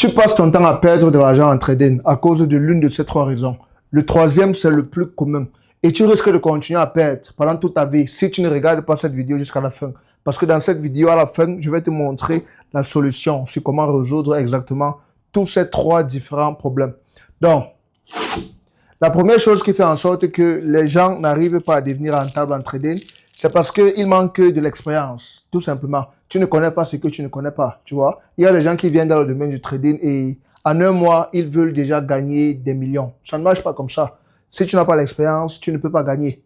Tu passes ton temps à perdre de l'argent en trading à cause de l'une de ces trois raisons. Le troisième, c'est le plus commun. Et tu risques de continuer à perdre pendant toute ta vie si tu ne regardes pas cette vidéo jusqu'à la fin. Parce que dans cette vidéo, à la fin, je vais te montrer la solution sur comment résoudre exactement tous ces trois différents problèmes. Donc, la première chose qui fait en sorte que les gens n'arrivent pas à devenir rentables en trading, c'est parce qu'il manque de l'expérience, tout simplement. Tu ne connais pas ce que tu ne connais pas, tu vois. Il y a des gens qui viennent dans le domaine du trading et en un mois, ils veulent déjà gagner des millions. Ça ne marche pas comme ça. Si tu n'as pas l'expérience, tu ne peux pas gagner.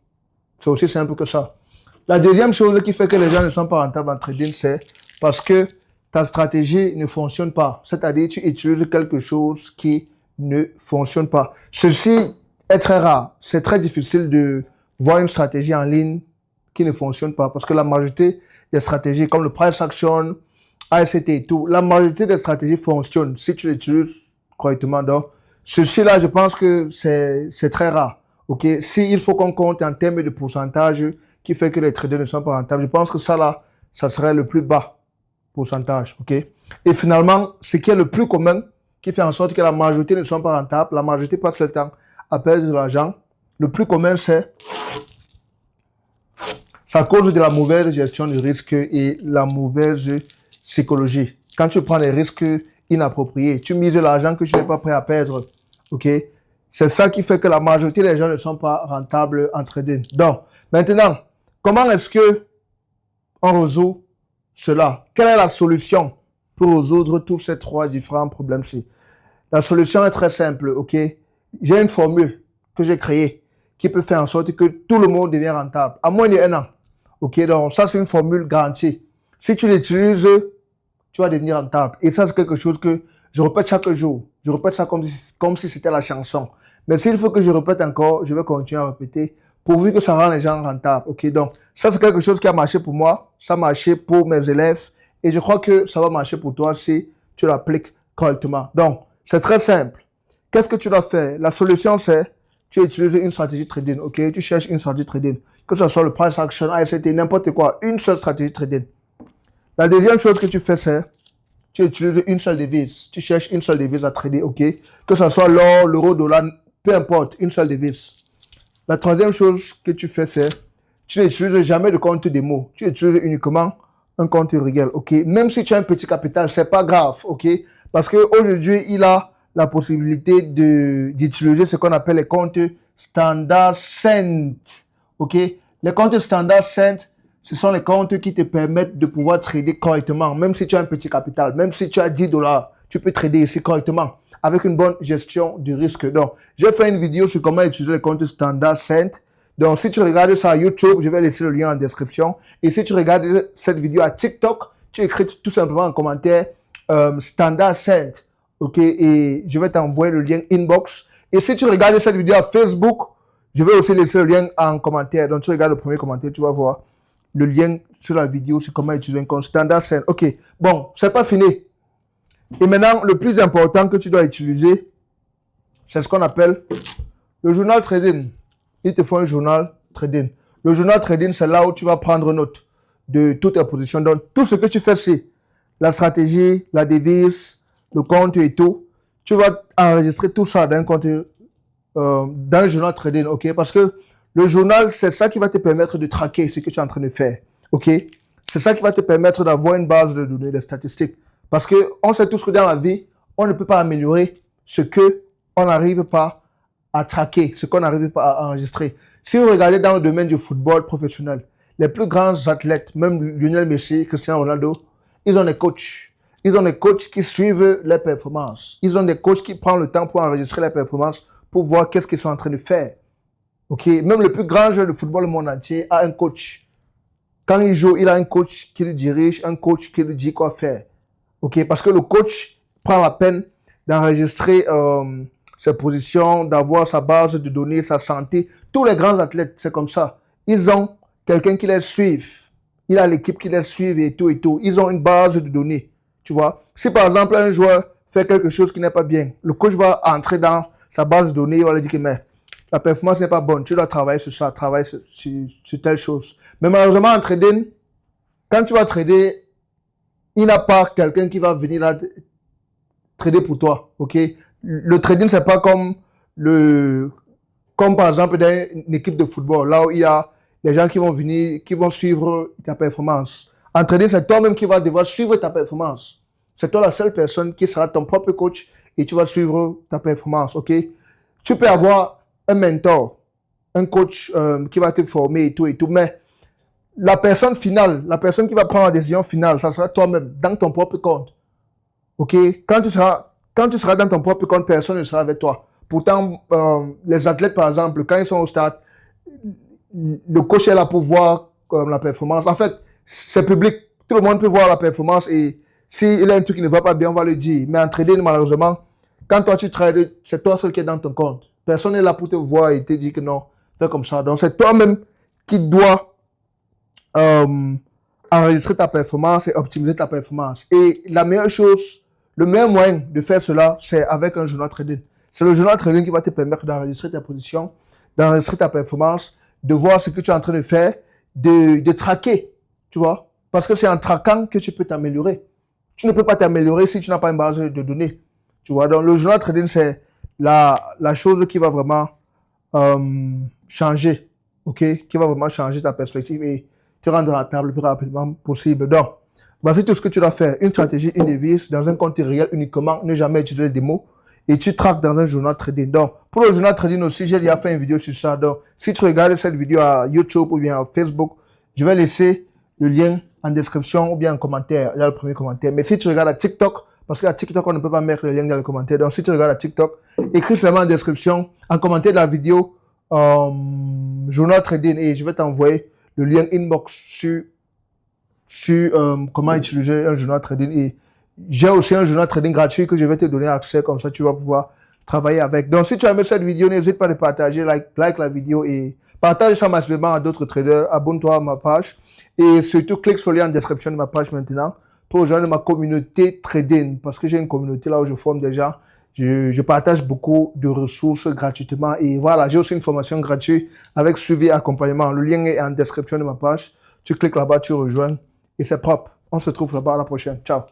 C'est aussi simple que ça. La deuxième chose qui fait que les gens ne sont pas rentables en trading, c'est parce que ta stratégie ne fonctionne pas. C'est-à-dire, tu utilises quelque chose qui ne fonctionne pas. Ceci est très rare. C'est très difficile de voir une stratégie en ligne qui ne fonctionne pas. Parce que la majorité des stratégies, comme le price action, AST et tout, la majorité des stratégies fonctionnent si tu l'utilises correctement. Donc, ceci-là, je pense que c'est très rare. Ok, s'il faut qu'on compte en termes de pourcentage qui fait que les traders ne sont pas rentables, je pense que ça là, ça serait le plus bas pourcentage. Ok, et finalement, ce qui est le plus commun, qui fait en sorte que la majorité ne sont pas rentables, la majorité passe le temps à perdre de l'argent. Le plus commun, c'est à cause de la mauvaise gestion du risque et la mauvaise psychologie. Quand tu prends des risques inappropriés, tu mises l'argent que tu n'es pas prêt à perdre. Ok, c'est ça qui fait que la majorité des gens ne sont pas rentables en trading. Donc, maintenant, comment est-ce que on résout cela? Quelle est la solution pour résoudre tous ces trois différents problèmes-ci? La solution est très simple, ok? J'ai une formule que j'ai créée qui peut faire en sorte que tout le monde devienne rentable à moins d'1 an. Ok, donc ça c'est une formule garantie. Si tu l'utilises, tu vas devenir rentable. Et ça c'est quelque chose que je répète chaque jour. Je répète ça comme si c'était la chanson. Mais s'il faut que je répète encore, je vais continuer à répéter pourvu que ça rend les gens rentables. Ok, donc ça c'est quelque chose qui a marché pour moi, ça a marché pour mes élèves et je crois que ça va marcher pour toi si tu l'appliques correctement. Donc, c'est très simple. Qu'est-ce que tu dois faire? La solution c'est tu utilises une stratégie trading. Ok, tu cherches une stratégie trading. Que ce soit le price action, AST, n'importe quoi. Une seule stratégie trading. La deuxième chose que tu fais, c'est tu utilises une seule devise. Tu cherches une seule devise à trader, ok? Que ce soit l'or, l'euro, dollar, peu importe, une seule devise. La troisième chose que tu fais, c'est tu n'utilises jamais de compte démo. Tu utilises uniquement un compte réel, ok? Même si tu as un petit capital, c'est pas grave, ok? Parce qu'aujourd'hui, il a la possibilité d'utiliser ce qu'on appelle les comptes standard cent. Ok, les comptes standard cent, ce sont les comptes qui te permettent de pouvoir trader correctement, même si tu as un petit capital, même si tu as 10 $, tu peux trader ici correctement avec une bonne gestion du risque. Donc, j'ai fait une vidéo sur comment utiliser les comptes standard cent. Donc, si tu regardes ça à YouTube, je vais laisser le lien en description. Et si tu regardes cette vidéo à TikTok, tu écris tout simplement en commentaire standard cent. Ok, et je vais t'envoyer le lien inbox. Et si tu regardes cette vidéo à Facebook, je vais aussi laisser le lien en commentaire. Donc, tu regardes le premier commentaire, tu vas voir le lien sur la vidéo sur comment utiliser un compte standard cent. Ok, bon, c'est pas fini. Et maintenant, le plus important que tu dois utiliser, c'est ce qu'on appelle le journal trading. Il te faut un journal trading. Le journal trading, c'est là où tu vas prendre note de toutes tes positions. Donc, tout ce que tu fais, c'est la stratégie, la devise, le compte et tout. Tu vas enregistrer tout ça dans un compte, dans le journal trading, ok? Parce que le journal, c'est ça qui va te permettre de traquer ce que tu es en train de faire, ok? C'est ça qui va te permettre d'avoir une base de données, de statistiques. Parce que on sait tous que dans la vie, on ne peut pas améliorer ce que on n'arrive pas à traquer, ce qu'on n'arrive pas à enregistrer. Si vous regardez dans le domaine du football professionnel, les plus grands athlètes, même Lionel Messi, Cristiano Ronaldo, ils ont des coachs. Ils ont des coachs qui suivent les performances. Ils ont des coachs qui prennent le temps pour enregistrer les performances, pour voir qu'est-ce qu'ils sont en train de faire. Ok, même le plus grand joueur de football du monde entier a un coach. Quand il joue, il a un coach qui le dirige, un coach qui lui dit quoi faire. Ok, parce que le coach prend la peine d'enregistrer ses positions, d'avoir sa base de données, sa santé. Tous les grands athlètes, c'est comme ça. Ils ont quelqu'un qui les suive. Il a l'équipe qui les suive et tout et tout. Ils ont une base de données. Tu vois, si par exemple un joueur fait quelque chose qui n'est pas bien, le coach va entrer dans sa base de données, il va lui dire que mais la performance n'est pas bonne, tu dois travailler sur ça, travailler sur telle chose. Mais malheureusement en trading, quand tu vas trader, il n'y a pas quelqu'un qui va venir là trader pour toi, ok? Le trading, c'est pas comme par exemple dans une équipe de football, là où il y a les gens qui vont venir, qui vont suivre ta performance. En trading, c'est toi-même qui vas devoir suivre ta performance. C'est toi la seule personne qui sera ton propre coach et tu vas suivre ta performance, ok? Tu peux avoir un mentor, un coach qui va te former et tout, mais la personne finale, la personne qui va prendre la décision finale, ça sera toi-même, dans ton propre compte. Ok? Quand tu seras dans ton propre compte, personne ne sera avec toi. Pourtant, les athlètes, par exemple, quand ils sont au stade, le coach est là pour voir la performance. En fait, c'est public. Tout le monde peut voir la performance et s'il y a un truc qui ne va pas bien, on va le dire. Mais en trading, malheureusement, quand toi tu trades, c'est toi seul qui est dans ton compte. Personne n'est là pour te voir et te dire que non, fais comme ça. Donc, c'est toi-même qui dois enregistrer ta performance et optimiser ta performance. Et la meilleure chose, le meilleur moyen de faire cela, c'est avec un journal trading. C'est le journal trading qui va te permettre d'enregistrer ta position, d'enregistrer ta performance, de voir ce que tu es en train de faire, de traquer, tu vois. Parce que c'est en traquant que tu peux t'améliorer. Tu ne peux pas t'améliorer si tu n'as pas une base de données. Tu vois, donc le journal trading, c'est la chose qui va vraiment changer, ok, qui va vraiment changer ta perspective et te rendre rentable le plus rapidement possible. Donc, voici tout ce que tu dois faire. Une stratégie, une devise, dans un compte réel uniquement, ne jamais utiliser des mots et tu traques dans un journal trading. Donc, pour le journal trading aussi, j'ai déjà fait une vidéo sur ça. Donc, si tu regardes cette vidéo à YouTube ou bien à Facebook, je vais laisser le lien en description ou bien en commentaire. Il y a le premier commentaire. Mais si tu regardes à TikTok, parce qu'à TikTok, on ne peut pas mettre le lien dans le commentaire. Donc, si tu regardes à TikTok, écris seulement en description, en commentaire de la vidéo, journal trading et je vais t'envoyer le lien inbox sur comment utiliser un journal trading. Et j'ai aussi un journal trading gratuit que je vais te donner accès, comme ça tu vas pouvoir travailler avec. Donc, si tu as aimé cette vidéo, n'hésite pas à partager, like la vidéo et partage ça massivement à d'autres traders. Abonne-toi à ma page et surtout clique sur le lien en description de ma page maintenant pour rejoindre ma communauté trading parce que j'ai une communauté là où je forme des gens. Je partage beaucoup de ressources gratuitement et voilà, j'ai aussi une formation gratuite avec suivi et accompagnement. Le lien est en description de ma page. Tu cliques là-bas, tu rejoins et c'est propre. On se retrouve là-bas à la prochaine. Ciao.